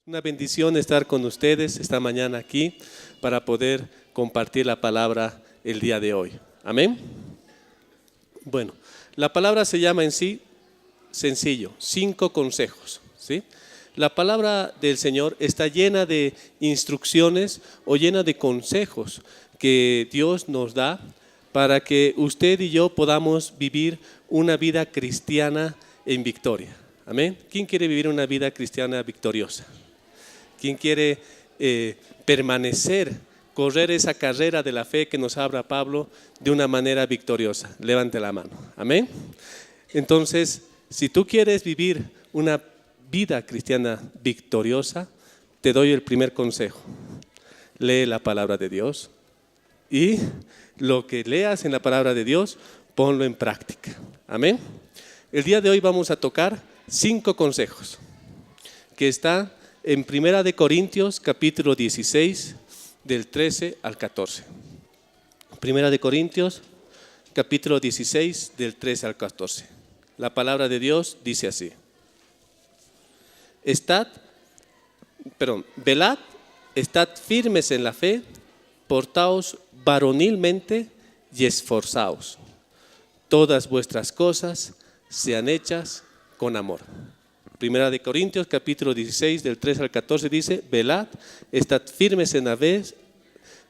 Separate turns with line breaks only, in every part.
Una bendición estar con ustedes esta mañana aquí para poder compartir la palabra el día de hoy. Amén. Bueno, la palabra se llama en sí sencillo, 5 consejos, ¿sí? La palabra del Señor está llena de instrucciones o llena de consejos que Dios nos da para que usted y yo podamos vivir una vida cristiana en victoria. Amén. ¿Quién quiere vivir una vida cristiana victoriosa? ¿Quién quiere permanecer, correr esa carrera de la fe que nos habla Pablo de una manera victoriosa? Levante la mano. Amén. Entonces, si tú quieres vivir una vida cristiana victoriosa, te doy el primer consejo. Lee la palabra de Dios y lo que leas en la palabra de Dios, ponlo en práctica. Amén. El día de hoy vamos a tocar 5 consejos que está en 1 Corintios capítulo 16 del 13 al 14. 1 Corintios capítulo 16 del 13 al 14. La palabra de Dios dice así: velad, estad firmes en la fe, portaos varonilmente y esforzaos. Todas vuestras cosas sean hechas con amor. 1 Corintios capítulo 16 del 3 al 14 dice: velad, estad firmes en la fe,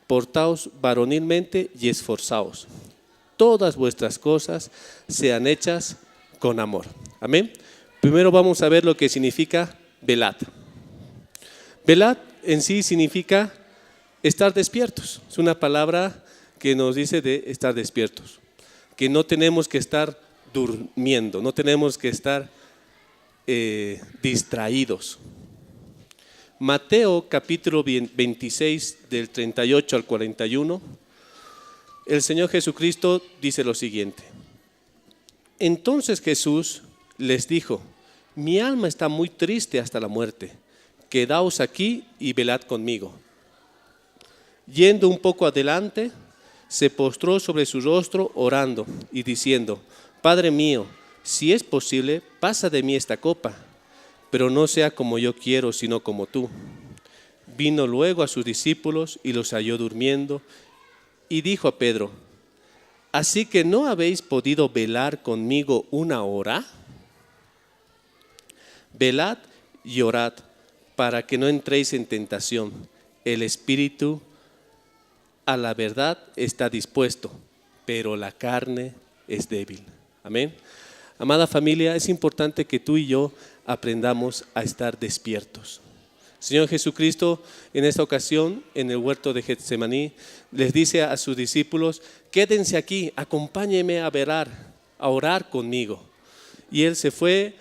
portaos varonilmente y esforzaos. Todas vuestras cosas sean hechas con amor. Amén. Primero vamos a ver lo que significa velad. Velad en sí significa estar despiertos. Es una palabra que nos dice de estar despiertos, que no tenemos que estar durmiendo, no tenemos que estar distraídos. Mateo capítulo 26 del 38 al 41, el Señor Jesucristo dice lo siguiente: entonces Jesús les dijo: mi alma está muy triste hasta la muerte, quedaos aquí y velad conmigo. Yendo un poco adelante, se postró sobre su rostro orando y diciendo: Padre mío, si es posible, pasa de mí esta copa, pero no sea como yo quiero, sino como tú. Vino luego a sus discípulos y los halló durmiendo, y dijo a Pedro: ¿así que no habéis podido velar conmigo una hora? Velad y orad, para que no entréis en tentación. El espíritu a la verdad está dispuesto, pero la carne es débil. Amén. Amada familia, es importante que tú y yo aprendamos a estar despiertos. Señor Jesucristo, en esta ocasión, en el huerto de Getsemaní, les dice a sus discípulos: quédense aquí, acompáñenme a velar, a orar conmigo. Y Él se fue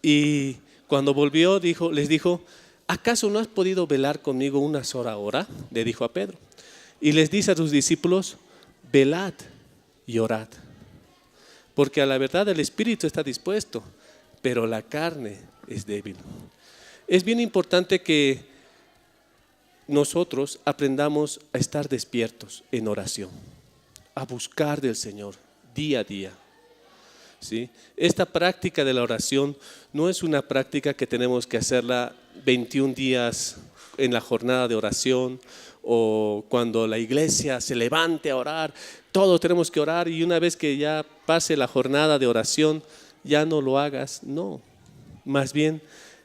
y cuando volvió les dijo: ¿acaso no has podido velar conmigo una sola hora? Le dijo a Pedro. Y les dice a sus discípulos: velad y orad. Porque a la verdad el espíritu está dispuesto, pero la carne es débil. Es bien importante que nosotros aprendamos a estar despiertos en oración, a buscar del Señor día a día. ¿Sí? Esta práctica de la oración no es una práctica que tenemos que hacerla 21 días en la jornada de oración, o cuando la iglesia se levante a orar, todos tenemos que orar, y una vez que ya pase la jornada de oración, ya no lo hagas. No, más bien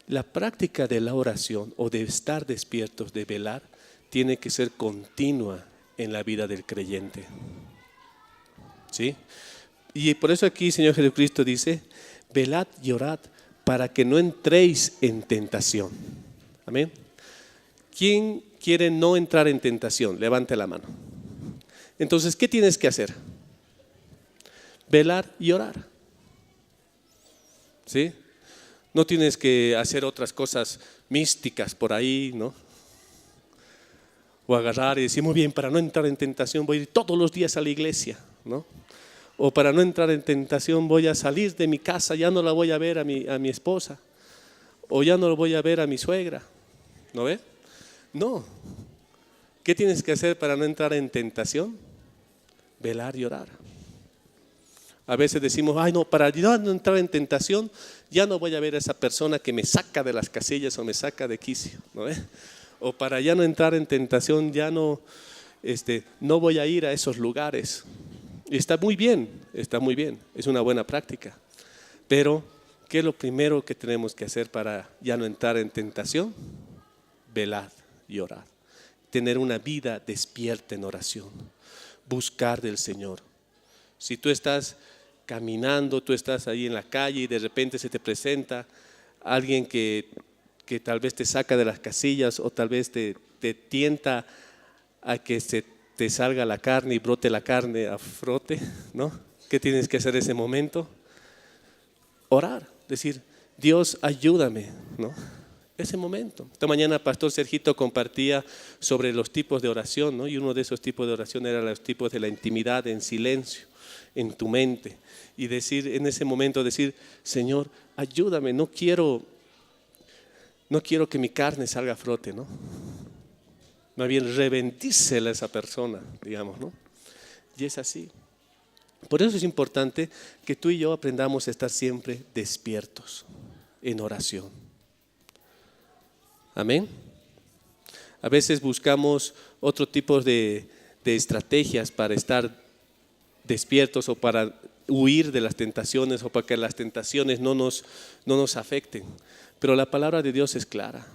la práctica de la oración o de estar despiertos, de velar, tiene que ser continua en la vida del creyente. ¿Sí? Y por eso aquí el Señor Jesucristo dice: velad y orad para que no entréis en tentación. Amén. ¿Quién quiere no entrar en tentación? Levante la mano. Entonces, ¿qué tienes que hacer? Velar y orar. ¿Sí? No tienes que hacer otras cosas místicas por ahí, ¿no? O agarrar y decir: muy bien, para no entrar en tentación voy a ir todos los días a la iglesia, ¿no? O para no entrar en tentación voy a salir de mi casa, ya no la voy a ver a mi esposa, o ya no la voy a ver a mi suegra. ¿No ve? No. ¿Qué tienes que hacer para no entrar en tentación? Velar y orar. A veces decimos, ay no, para ya no entrar en tentación, ya no voy a ver a esa persona que me saca de las casillas o me saca de quicio, ¿no? O para ya no entrar en tentación, ya no, no voy a ir a esos lugares. Y está muy bien, es una buena práctica. Pero, ¿qué es lo primero que tenemos que hacer para ya no entrar en tentación? Velad y orad. Tener una vida despierta en oración. Buscar del Señor. Si tú estás caminando, tú estás ahí en la calle y de repente se te presenta alguien que tal vez te saca de las casillas o tal vez te tienta a que se te salga la carne y brote la carne a frote, ¿no? ¿Qué tienes que hacer en ese momento? Orar, decir, Dios ayúdame, ¿no? Ese momento. Esta mañana Pastor Sergito compartía sobre los tipos de oración, ¿no? Y uno de esos tipos de oración era los tipos de la intimidad en silencio, en tu mente. Y decir, en ese momento decir, Señor, ayúdame, no quiero que mi carne salga a frote, ¿no? Más bien rebendícela a esa persona, digamos, ¿no? Y es así. Por eso es importante que tú y yo aprendamos a estar siempre despiertos en oración. Amén. A veces buscamos otro tipo de estrategias para estar despiertos o para huir de las tentaciones o para que las tentaciones no nos afecten. Pero la palabra de Dios es clara.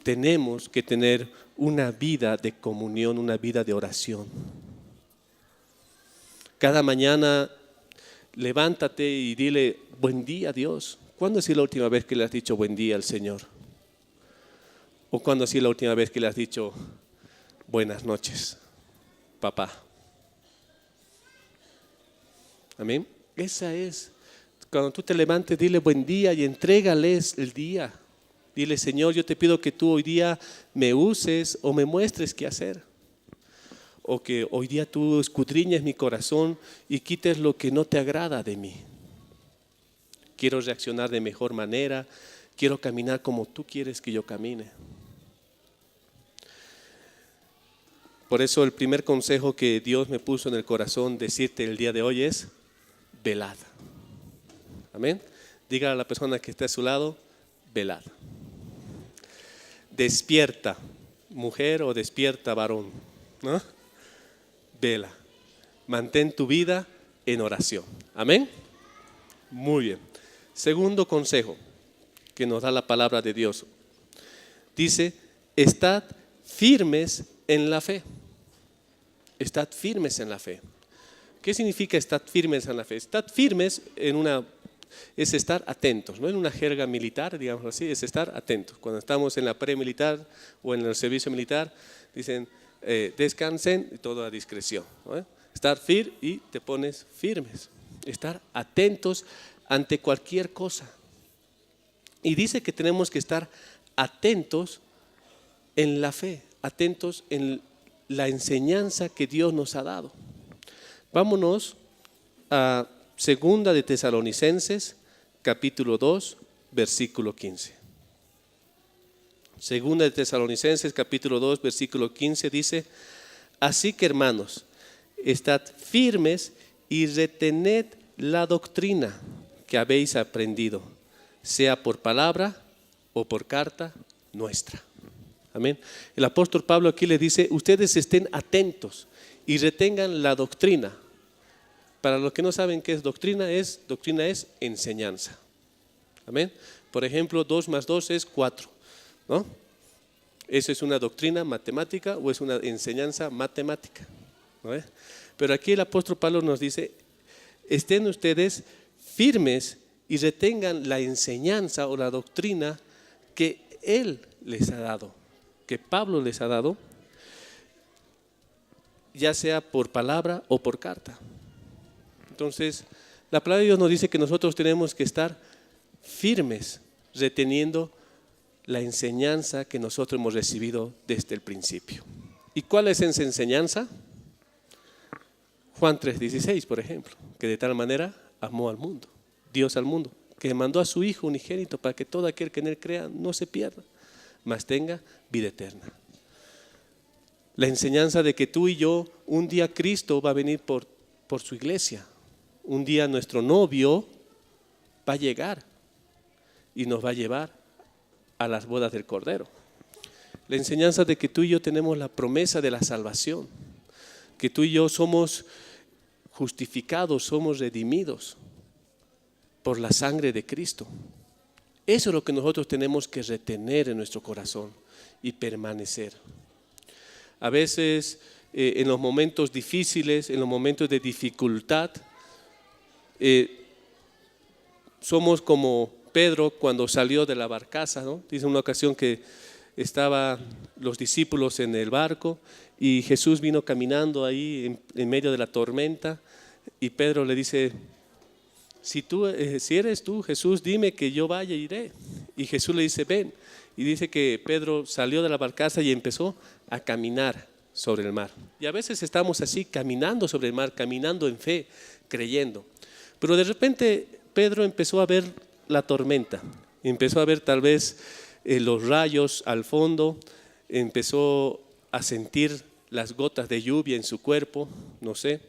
Tenemos que tener una vida de comunión, una vida de oración. Cada mañana levántate y dile buen día a Dios. ¿Cuándo ha sido la última vez que le has dicho buen día al Señor? ¿O cuándo ha sido la última vez que le has dicho buenas noches, papá? Amén. Esa es. Cuando tú te levantes, dile buen día y entrégales el día. Dile, Señor, yo te pido que tú hoy día me uses o me muestres qué hacer. O que hoy día tú escudriñes mi corazón y quites lo que no te agrada de mí. Quiero reaccionar de mejor manera, quiero caminar como tú quieres que yo camine. Por eso el primer consejo que Dios me puso en el corazón decirte el día de hoy es velad. Amén. Diga a la persona que está a su lado, velad. Despierta, mujer, o despierta, varón, ¿no? Vela. Mantén tu vida en oración. Amén. Muy bien. Segundo consejo que nos da la palabra de Dios. Dice, estad firmes en la fe. Estad firmes en la fe. ¿Qué significa estar firmes en la fe? Estar firmes es estar atentos, no en una jerga militar, digamos así, es estar atentos. Cuando estamos en la premilitar o en el servicio militar, dicen descansen y todo a discreción, ¿no? Estar firme y te pones firmes. Estar atentos ante cualquier cosa. Y dice que tenemos que estar atentos en la fe, atentos en la enseñanza que Dios nos ha dado. Vámonos a Segunda de Tesalonicenses, capítulo 2, versículo 15. Segunda de Tesalonicenses, capítulo 2, versículo 15 dice, así que hermanos, estad firmes y retened la doctrina que habéis aprendido, sea por palabra o por carta nuestra. Amén. El apóstol Pablo aquí le dice, ustedes estén atentos y retengan la doctrina. Para los que no saben qué es doctrina es enseñanza. Amén. Por ejemplo, 2 más 2 es 4, ¿no? ¿Eso es una doctrina matemática o es una enseñanza matemática? ¿No? Pero aquí el apóstol Pablo nos dice, estén ustedes firmes y retengan la enseñanza o la doctrina que Él les ha dado, que Pablo les ha dado, ya sea por palabra o por carta. Entonces, la palabra de Dios nos dice que nosotros tenemos que estar firmes, reteniendo la enseñanza que nosotros hemos recibido desde el principio. ¿Y cuál es esa enseñanza? Juan 3:16, por ejemplo, que de tal manera amó al mundo, Dios al mundo, que mandó a su Hijo unigénito para que todo aquel que en Él crea no se pierda, mas tenga vida eterna. La enseñanza de que tú y yo, un día Cristo va a venir por por su iglesia. Un día nuestro novio va a llegar y nos va a llevar a las bodas del Cordero. La enseñanza de que tú y yo tenemos la promesa de la salvación, que tú y yo somos justificados, somos redimidos por la sangre de Cristo. Eso es lo que nosotros tenemos que retener en nuestro corazón y permanecer. A veces en los momentos difíciles, en los momentos de dificultad, somos como Pedro cuando salió de la barcaza, ¿no? Dice una ocasión que estaban los discípulos en el barco y Jesús vino caminando ahí en medio de la tormenta y Pedro le dice: si eres tú, Jesús, dime que yo vaya y iré. Y Jesús le dice: ven. Y dice que Pedro salió de la barcaza y empezó a caminar sobre el mar. Y a veces estamos así, caminando sobre el mar, caminando en fe, creyendo. Pero de repente Pedro empezó a ver la tormenta, empezó a ver tal vez los rayos al fondo, empezó a sentir las gotas de lluvia en su cuerpo, no sé,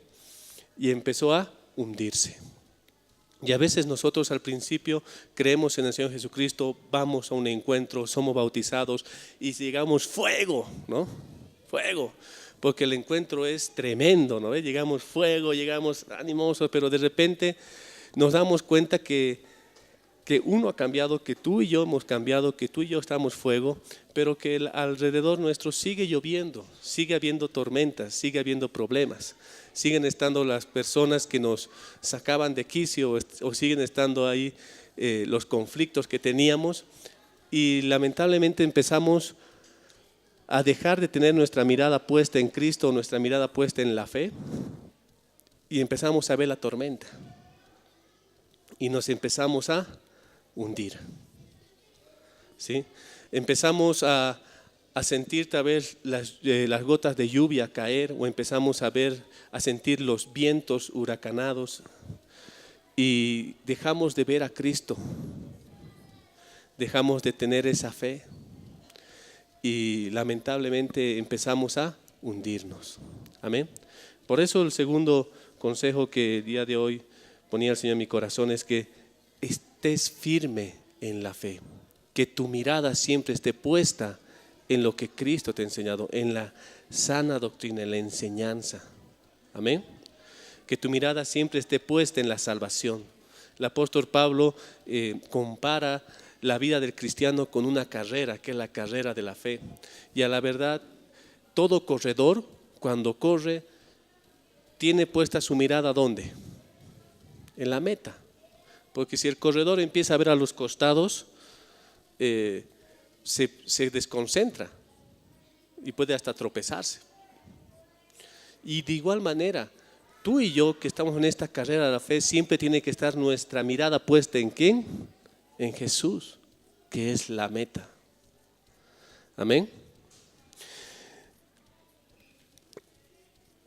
y empezó a hundirse. Y a veces nosotros al principio creemos en el Señor Jesucristo, vamos a un encuentro, somos bautizados y llegamos fuego, ¿no? Fuego, porque el encuentro es tremendo, ¿no? Llegamos fuego, llegamos animosos, pero de repente nos damos cuenta que uno ha cambiado, que tú y yo hemos cambiado, que tú y yo estamos fuego, pero que alrededor nuestro sigue lloviendo, sigue habiendo tormentas, sigue habiendo problemas. Siguen estando las personas que nos sacaban de quicio o siguen estando ahí los conflictos que teníamos y lamentablemente empezamos a dejar de tener nuestra mirada puesta en Cristo, nuestra mirada puesta en la fe y empezamos a ver la tormenta y nos empezamos a hundir, ¿sí? Empezamos a sentir tal vez las gotas de lluvia caer o empezamos a sentir los vientos huracanados y dejamos de ver a Cristo, dejamos de tener esa fe y lamentablemente empezamos a hundirnos. Amén. Por eso el segundo consejo que el día de hoy ponía el Señor en mi corazón es que estés firme en la fe, que tu mirada siempre esté puesta en lo que Cristo te ha enseñado, en la sana doctrina, en la enseñanza. Amén. Que tu mirada siempre esté puesta en la salvación. El apóstol Pablo compara la vida del cristiano con una carrera, que es la carrera de la fe. Y a la verdad, todo corredor, cuando corre, tiene puesta su mirada ¿dónde? En la meta. Porque si el corredor empieza a ver a los costados, se desconcentra y puede hasta tropezarse. Y de igual manera, tú y yo que estamos en esta carrera de la fe, siempre tiene que estar nuestra mirada puesta ¿en quién? En Jesús, que es la meta. Amén.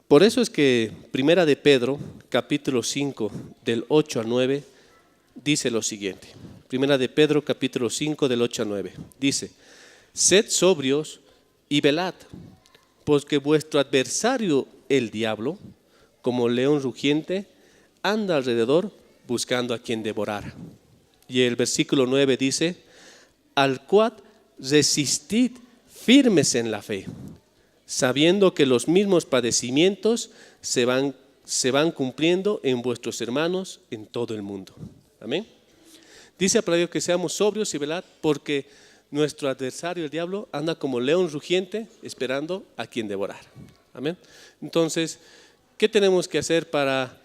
Por eso es que Primera de Pedro, capítulo 5, del 8 al 9, dice lo siguiente. Primera de Pedro, capítulo 5, del 8 al 9. Dice: sed sobrios y velad, porque vuestro adversario, el diablo, como león rugiente, anda alrededor buscando a quien devorar. Y el versículo 9 dice: al cual resistid firmes en la fe, sabiendo que los mismos padecimientos se van cumpliendo en vuestros hermanos en todo el mundo. Amén. Dice para Dios que seamos sobrios y velad, porque nuestro adversario, el diablo, anda como león rugiente esperando a quien devorar. Amén. Entonces, ¿qué tenemos que hacer para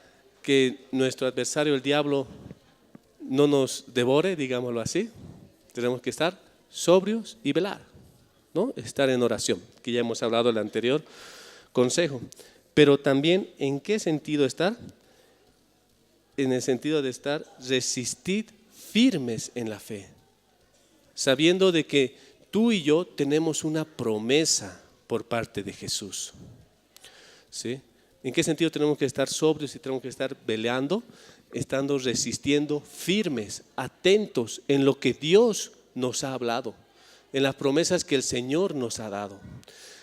que nuestro adversario, el diablo, no nos devore, digámoslo así? Tenemos que estar sobrios y velar, ¿no? Estar en oración, que ya hemos hablado en el anterior consejo. Pero también, ¿en qué sentido estar? En el sentido de estar, resistid firmes en la fe, sabiendo de que tú y yo tenemos una promesa por parte de Jesús. ¿Sí? ¿En qué sentido tenemos que estar sobrios y tenemos que estar peleando? Estando resistiendo firmes, atentos en lo que Dios nos ha hablado, en las promesas que el Señor nos ha dado.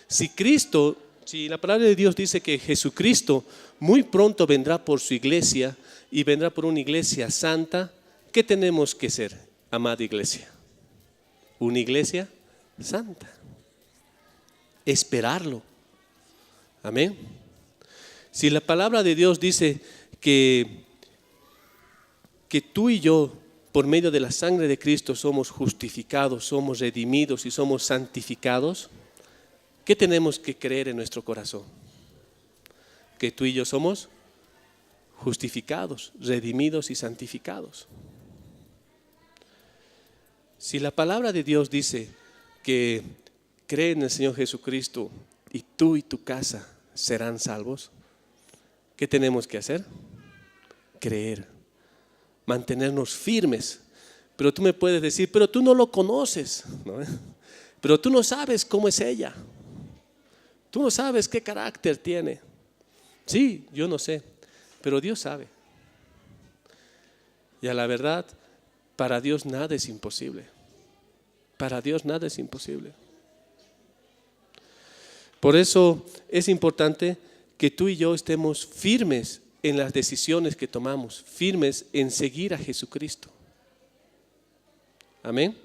Si Cristo Sí, la palabra de Dios dice que Jesucristo muy pronto vendrá por su iglesia y vendrá por una iglesia santa. ¿Qué tenemos que ser, amada iglesia? Una iglesia santa. Esperarlo. Amén. Si la palabra de Dios dice que tú y yo, por medio de la sangre de Cristo, somos justificados, somos redimidos y somos santificados, ¿qué tenemos que creer en nuestro corazón? Que tú y yo somos justificados, redimidos y santificados. Si la palabra de Dios dice que cree en el Señor Jesucristo y tú y tu casa serán salvos, ¿qué tenemos que hacer? Creer, mantenernos firmes. Pero tú me puedes decir, pero tú no lo conoces, ¿no? Pero tú no sabes cómo es ella. Tú no sabes qué carácter tiene. Sí, yo no sé, pero Dios sabe. Y a la verdad, para Dios nada es imposible. Para Dios nada es imposible. Por eso es importante que tú y yo estemos firmes en las decisiones que tomamos, firmes en seguir a Jesucristo. Amén.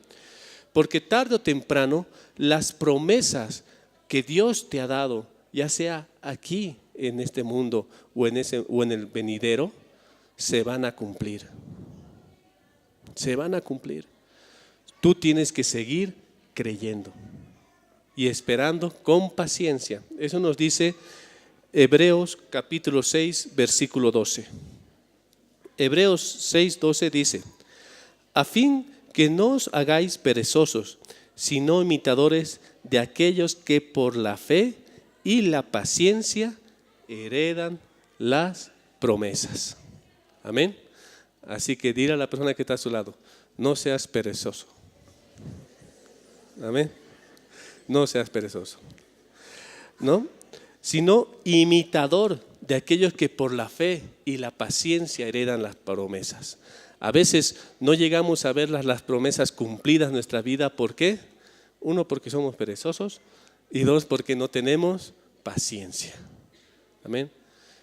Porque tarde o temprano las promesas que Dios te ha dado, ya sea aquí en este mundo o en el venidero, se van a cumplir. Se van a cumplir. Tú tienes que seguir creyendo y esperando con paciencia. Eso nos dice Hebreos capítulo 6, versículo 12. Hebreos 6, 12 dice: a fin que no os hagáis perezosos, sino imitadores de aquellos que por la fe y la paciencia heredan las promesas. Amén. Así que dile a la persona que está a su lado: no seas perezoso. Amén. No seas perezoso, ¿no? Sino imitador de aquellos que por la fe y la paciencia heredan las promesas. A veces no llegamos a ver las promesas cumplidas en nuestra vida. ¿Por qué? Uno, porque somos perezosos, y dos, porque no tenemos paciencia. Amén.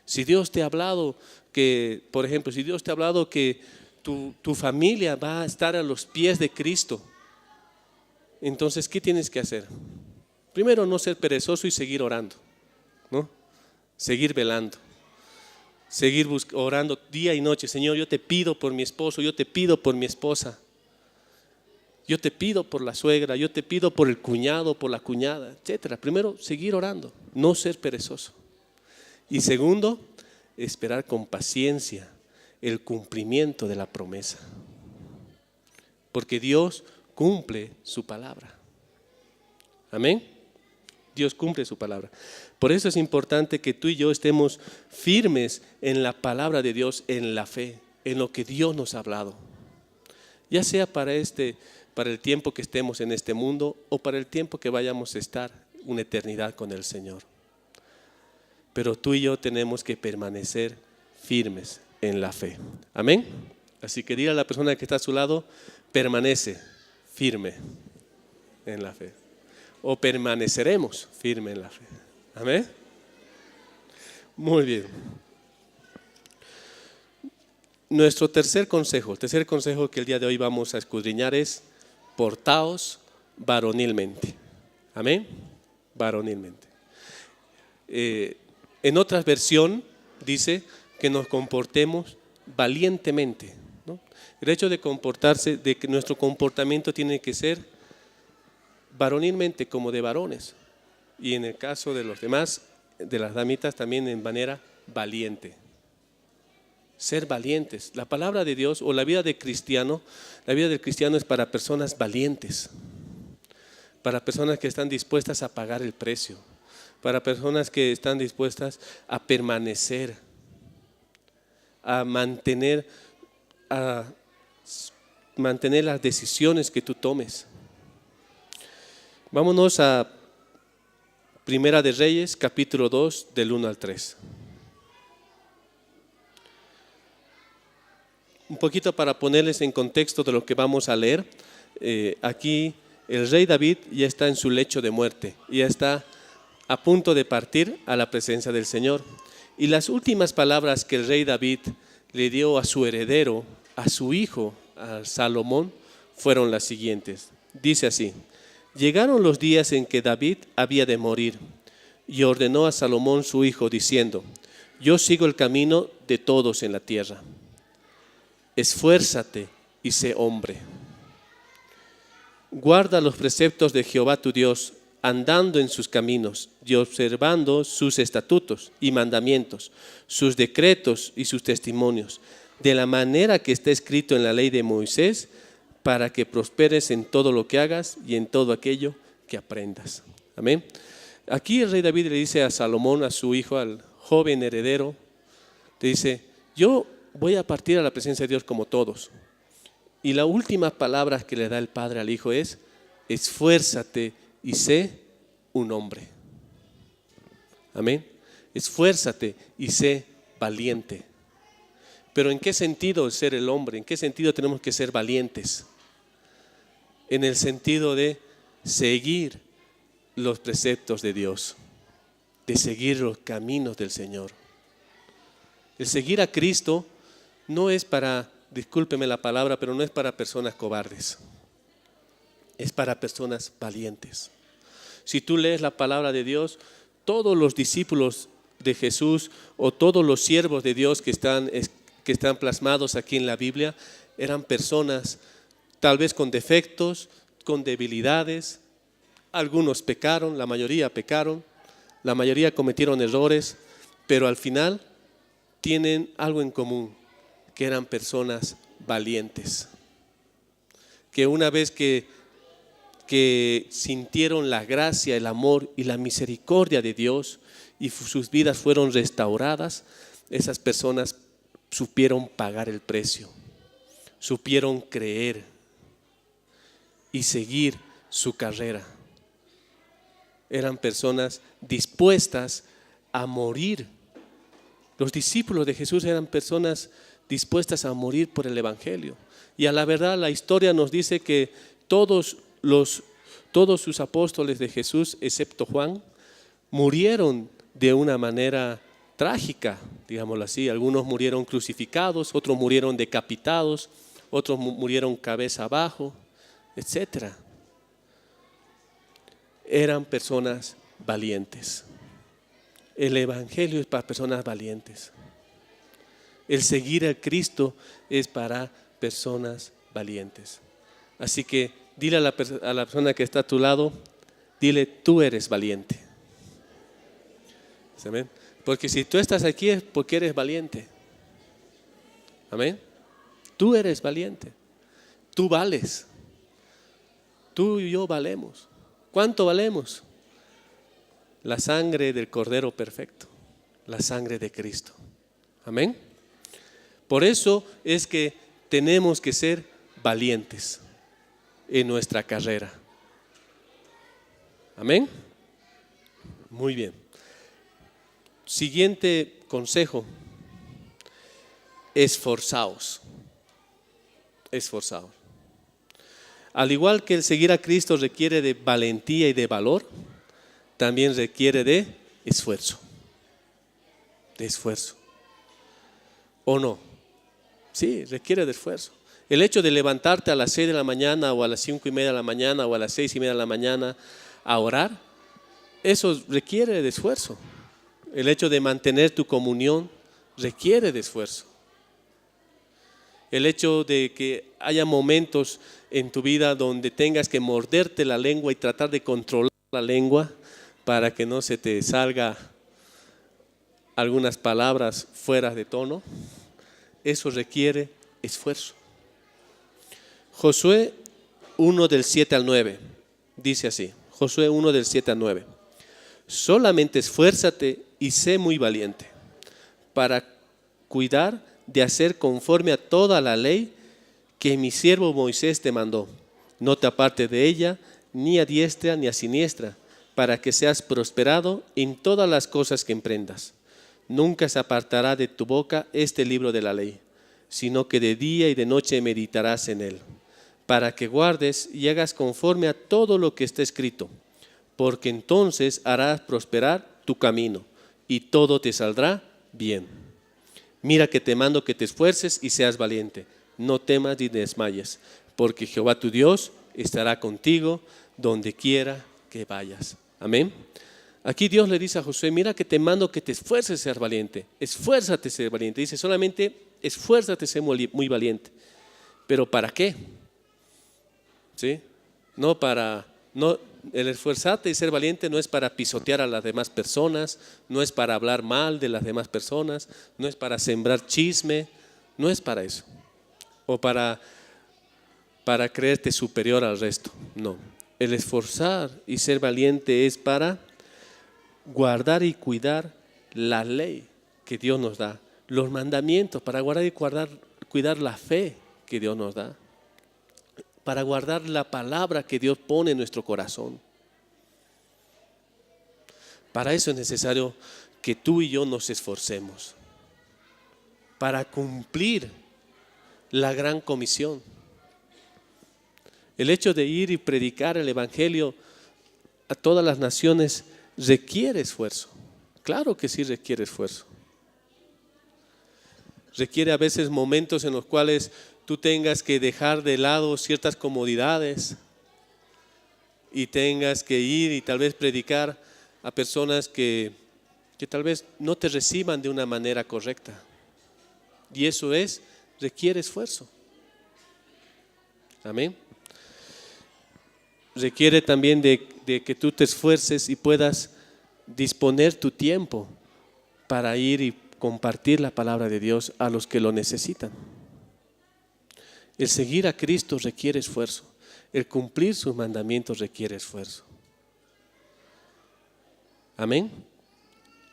Si Dios te ha hablado que, por ejemplo, si Dios te ha hablado que tu familia va a estar a los pies de Cristo, entonces, ¿qué tienes que hacer? Primero, no ser perezoso y seguir orando, ¿no? Seguir velando, seguir orando día y noche. Señor, yo te pido por mi esposo, yo te pido por mi esposa, yo te pido por la suegra, yo te pido por el cuñado, por la cuñada, etcétera. Primero, seguir orando, no ser perezoso. Y segundo, esperar con paciencia el cumplimiento de la promesa, porque Dios cumple su palabra. Amén. Dios cumple su palabra. Por eso es importante que tú y yo estemos firmes en la palabra de Dios, en la fe, en lo que Dios nos ha hablado. Ya sea para el tiempo que estemos en este mundo o para el tiempo que vayamos a estar una eternidad con el Señor. Pero tú y yo tenemos que permanecer firmes en la fe. Amén. Así que dile a la persona que está a su lado: permanece firme en la fe. O permaneceremos firmes en la fe. Amén. Muy bien. Nuestro el tercer consejo que el día de hoy vamos a escudriñar es: portaos varonilmente. Amén. Varonilmente. En otra versión dice que nos comportemos valientemente, ¿no? El hecho de comportarse, de que nuestro comportamiento tiene que ser varonilmente, como de varones. Y en el caso de los demás, de las damitas, también en manera valiente. Ser valientes. La palabra de Dios o la vida del cristiano es para personas valientes, para personas que están dispuestas a pagar el precio, para personas que están dispuestas a permanecer, a mantener las decisiones que tú tomes. Vámonos a Primera de Reyes, capítulo 2, del 1 al 3. Un poquito para ponerles en contexto de lo que vamos a leer. Aquí el rey David ya está en su lecho de muerte, ya está a punto de partir a la presencia del Señor. Y las últimas palabras que el rey David le dio a su heredero, a su hijo, a Salomón, fueron las siguientes. Dice así: llegaron los días en que David había de morir, y ordenó a Salomón su hijo, diciendo: yo sigo el camino de todos en la tierra. Esfuérzate y sé hombre. Guarda los preceptos de Jehová tu Dios, andando en sus caminos y observando sus estatutos y mandamientos, sus decretos y sus testimonios, de la manera que está escrito en la ley de Moisés, para que prosperes en todo lo que hagas y en todo aquello que aprendas. Amén. Aquí el rey David le dice a Salomón, a su hijo, al joven heredero, le dice: yo voy a partir a la presencia de Dios como todos. Y la última palabra que le da el padre al hijo es: esfuérzate y sé un hombre. Amén. Esfuérzate y sé valiente. Pero ¿en qué sentido ser el hombre? ¿En qué sentido tenemos que ser valientes? En el sentido de seguir los preceptos de Dios, de seguir los caminos del Señor. El seguir a Cristo no es para, discúlpeme la palabra, pero no es para personas cobardes. Es para personas valientes. Si tú lees la palabra de Dios, todos los discípulos de Jesús o todos los siervos de Dios que están plasmados aquí en la Biblia eran personas tal vez con defectos, con debilidades. Algunos pecaron, la mayoría pecaron, la mayoría cometieron errores, pero al final tienen algo en común, que eran personas valientes, que una vez que sintieron la gracia, el amor y la misericordia de Dios y sus vidas fueron restauradas, esas personas supieron pagar el precio, supieron creer y seguir su carrera. Eran personas dispuestas a morir. Los discípulos de Jesús eran personas dispuestas a morir por el Evangelio. Y a la verdad la historia nos dice que todos sus apóstoles de Jesús, excepto Juan, murieron de una manera trágica, digámoslo así. Algunos murieron crucificados, otros murieron decapitados, otros murieron cabeza abajo, etc. Eran personas valientes. El Evangelio es para personas valientes. El seguir a Cristo es para personas valientes. Así que dile a la persona que está a tu lado, dile: tú eres valiente. ¿Amén? Porque si tú estás aquí es porque eres valiente. Amén. Tú eres valiente. Tú vales. Tú y yo valemos. ¿Cuánto valemos? La sangre del Cordero perfecto, la sangre de Cristo. Amén. Por eso es que tenemos que ser valientes en nuestra carrera. Amén. Muy bien. Siguiente consejo: esforzaos. Esforzaos. Al igual que el seguir a Cristo requiere de valentía y de valor, también requiere de esfuerzo. De esfuerzo. ¿O no? Sí, requiere de esfuerzo. El hecho de levantarte a las 6 de la mañana o a las 5:30 de la mañana o a las 6:30 de la mañana a orar, eso requiere de esfuerzo. El hecho de mantener tu comunión requiere de esfuerzo. El hecho de que haya momentos en tu vida donde tengas que morderte la lengua y tratar de controlar la lengua para que no se te salga algunas palabras fuera de tono, eso requiere esfuerzo. Josué 1 del 7 al 9 dice así. Josué 1 del 7 al 9. Solamente esfuérzate y sé muy valiente para cuidar de hacer conforme a toda la ley que mi siervo Moisés te mandó. No te apartes de ella, ni a diestra ni a siniestra, para que seas prosperado en todas las cosas que emprendas. Nunca se apartará de tu boca este libro de la ley, sino que de día y de noche meditarás en él, para que guardes y hagas conforme a todo lo que está escrito, porque entonces harás prosperar tu camino y todo te saldrá bien. Mira que te mando que te esfuerces y seas valiente. No temas ni desmayes, porque Jehová tu Dios estará contigo donde quiera que vayas. Amén. Aquí Dios le dice a Josué, mira que te mando que te esfuerces a ser valiente. Esfuérzate a ser valiente. Dice solamente esfuérzate a ser muy valiente. ¿Pero para qué? ¿Sí? El esforzarte y ser valiente no es para pisotear a las demás personas, no es para hablar mal de las demás personas, no es para sembrar chisme, no es para eso. O para creerte superior al resto. No. El esforzar y ser valiente es para guardar y cuidar la ley que Dios nos da, los mandamientos, para guardar y cuidar la fe que Dios nos da, para guardar la palabra que Dios pone en nuestro corazón. Para eso es necesario que tú y yo nos esforcemos, para cumplir la gran comisión. El hecho de ir y predicar el evangelio a todas las naciones requiere esfuerzo. Claro que sí requiere esfuerzo. Requiere a veces momentos en los cuales tú tengas que dejar de lado ciertas comodidades y tengas que ir y tal vez predicar a personas que tal vez no te reciban de una manera correcta. Y eso requiere esfuerzo. Amén. Requiere también de que tú te esfuerces y puedas disponer tu tiempo para ir y compartir la palabra de Dios a los que lo necesitan. El seguir a Cristo requiere esfuerzo. El cumplir sus mandamientos requiere esfuerzo. Amén.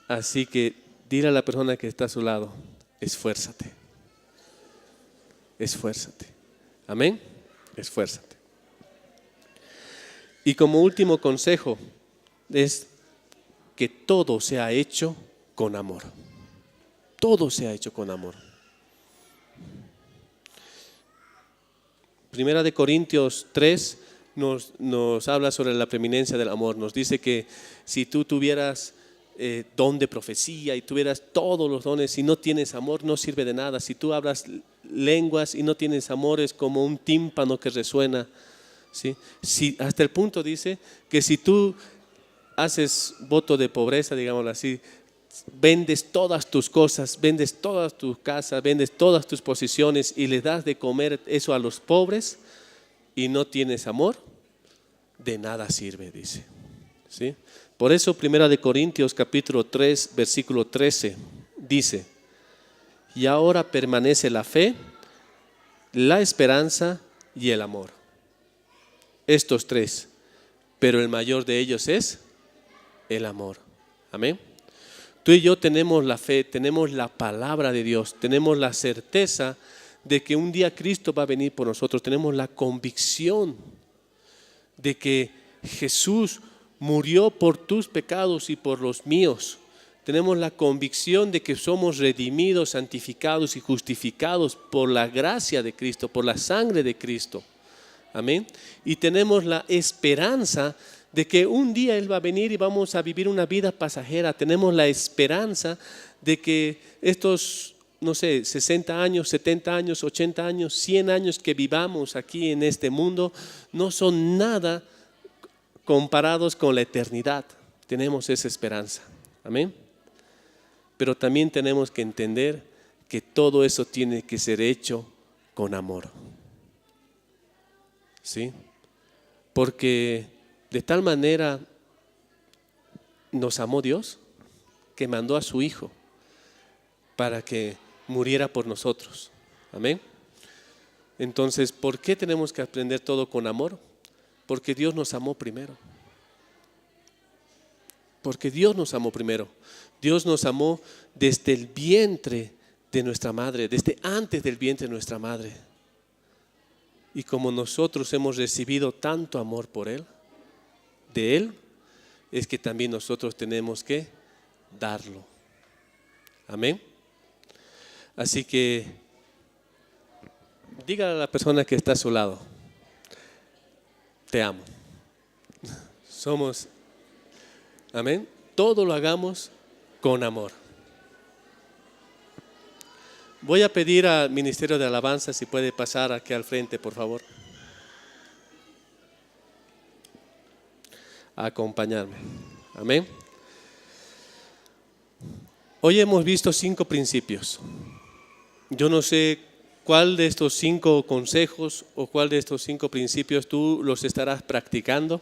Así que dile a la persona que está a su lado, esfuérzate. Esfuérzate. Amén. Esfuérzate. Y como último consejo es que todo sea hecho con amor. Todo sea hecho con amor. Primera de Corintios 3 nos habla sobre la preeminencia del amor. Nos dice que si tú tuvieras don de profecía y tuvieras todos los dones y no tienes amor, no sirve de nada. Si tú hablas lenguas y no tienes amor, es como un tímpano que resuena. ¿Sí? Hasta el punto dice que si tú haces voto de pobreza, digámoslo así, vendes todas tus cosas, vendes todas tus casas, vendes todas tus posiciones y le das de comer eso a los pobres y no tienes amor, de nada sirve, dice. ¿Sí? Por eso 1 de Corintios capítulo 3 versículo 13 dice: y ahora permanece la fe, la esperanza y el amor. Estos tres, pero el mayor de ellos es el amor. Amén. Tú y yo tenemos la fe, tenemos la palabra de Dios, tenemos la certeza de que un día Cristo va a venir por nosotros, tenemos la convicción de que Jesús murió por tus pecados y por los míos. Tenemos la convicción de que somos redimidos, santificados y justificados por la gracia de Cristo, por la sangre de Cristo. Amén. Y tenemos la esperanza de que un día Él va a venir y vamos a vivir una vida pasajera. Tenemos la esperanza de que estos, 60 años, 70 años, 80 años, 100 años que vivamos aquí en este mundo no son nada comparados con la eternidad. Tenemos esa esperanza. Amén. Pero también tenemos que entender que todo eso tiene que ser hecho con amor. ¿Sí? Porque de tal manera nos amó Dios que mandó a su Hijo para que muriera por nosotros. Amén. Entonces, ¿por qué tenemos que aprender todo con amor? Porque Dios nos amó primero. Porque Dios nos amó primero. Dios nos amó desde el vientre de nuestra madre, desde antes del vientre de nuestra madre. Y como nosotros hemos recibido tanto amor por Él, de Él, es que también nosotros tenemos que darlo. Amén. Así que dígale a la persona que está a su lado: te amo. Somos Amén. Todo lo hagamos con amor. Voy a pedir al Ministerio de Alabanza si puede pasar aquí al frente, por favor. A acompañarme. Amén. Hoy hemos visto 5 principios. Yo no sé cuál de estos 5 consejos o cuál de estos 5 principios tú los estarás practicando.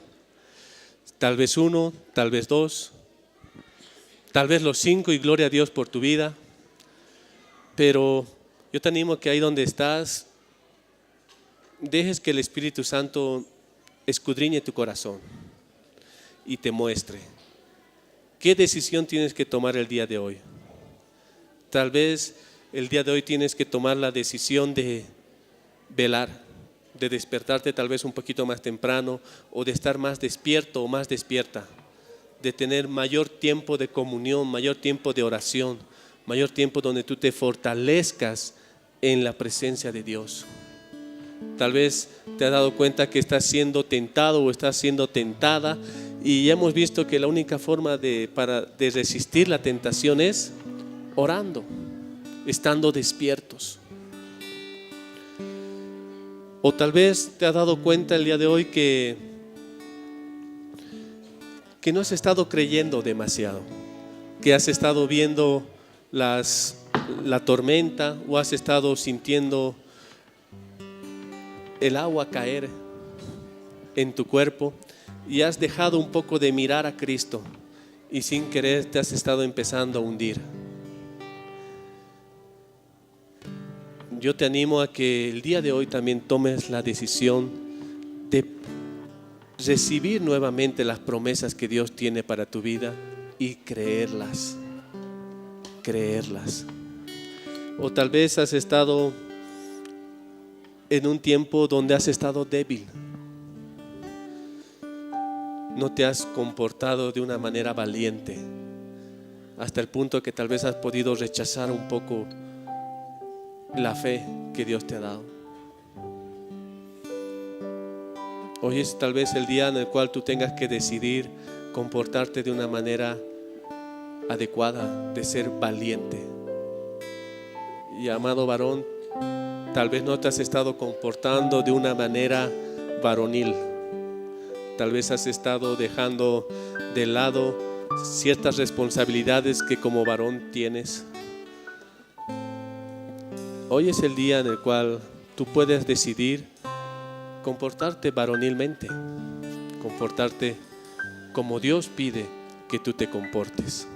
Tal vez 1, tal vez 2, tal vez los 5 y gloria a Dios por tu vida. Pero yo te animo que ahí donde estás, dejes que el Espíritu Santo escudriñe tu corazón y te muestre qué decisión tienes que tomar el día de hoy. Tal vez el día de hoy tienes que tomar la decisión de velar, de despertarte tal vez un poquito más temprano o de estar más despierto o más despierta, de tener mayor tiempo de comunión, mayor tiempo de oración, mayor tiempo donde tú te fortalezcas en la presencia de Dios. Tal vez te has dado cuenta que estás siendo tentado o estás siendo tentada y ya hemos visto que la única forma de resistir la tentación es orando, estando despiertos. O tal vez te has dado cuenta el día de hoy que no has estado creyendo demasiado, que has estado viendo la tormenta o has estado sintiendo el agua caer en tu cuerpo y has dejado un poco de mirar a Cristo y sin querer te has estado empezando a hundir. Yo te animo a que el día de hoy también tomes la decisión de recibir nuevamente las promesas que Dios tiene para tu vida y creerlas. O tal vez has estado en un tiempo donde has estado débil. No te has comportado de una manera valiente, hasta el punto que tal vez has podido rechazar un poco la fe que Dios te ha dado. Hoy es tal vez el día en el cual tú tengas que decidir comportarte de una manera adecuada, de ser valiente. Y amado varón, tal vez no te has estado comportando de una manera varonil. Tal vez has estado dejando de lado ciertas responsabilidades que como varón tienes. Hoy es el día en el cual tú puedes decidir comportarte varonilmente, comportarte como Dios pide que tú te comportes.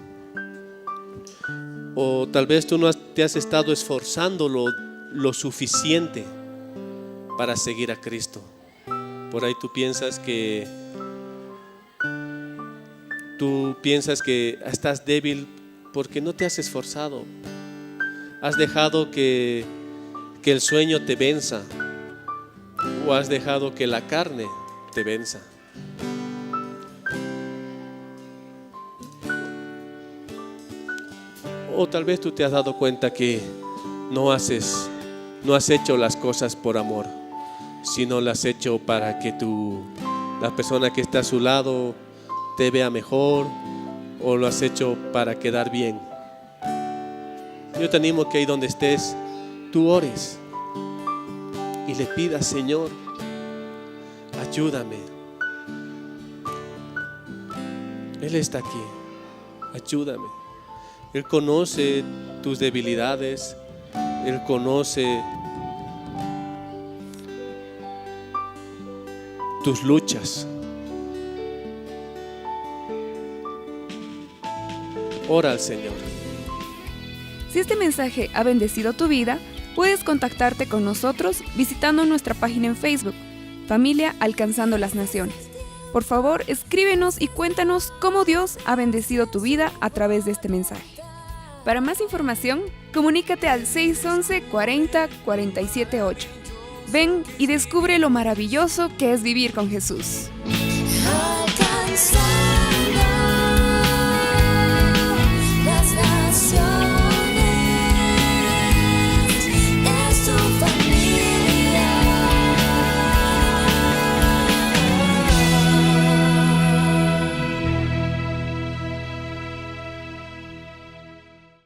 O tal vez tú no te has estado esforzando lo suficiente para seguir a Cristo. Por ahí tú piensas que estás débil porque no te has esforzado. Has dejado que el sueño te venza o has dejado que la carne te venza. O tal vez tú te has dado cuenta que no has hecho las cosas por amor, sino las has hecho para que la persona que está a su lado te vea mejor, o lo has hecho para quedar bien. Yo te animo que ahí donde estés, tú ores y le pidas: Señor, ayúdame. Él está aquí, ayúdame. Él conoce tus debilidades, Él conoce tus luchas. Ora al Señor.
Si este mensaje ha bendecido tu vida, puedes contactarte con nosotros visitando nuestra página en Facebook, Familia Alcanzando las Naciones. Por favor, escríbenos y cuéntanos cómo Dios ha bendecido tu vida a través de este mensaje. Para más información, comunícate al 611 40 47 8. Ven y descubre lo maravilloso que es vivir con Jesús.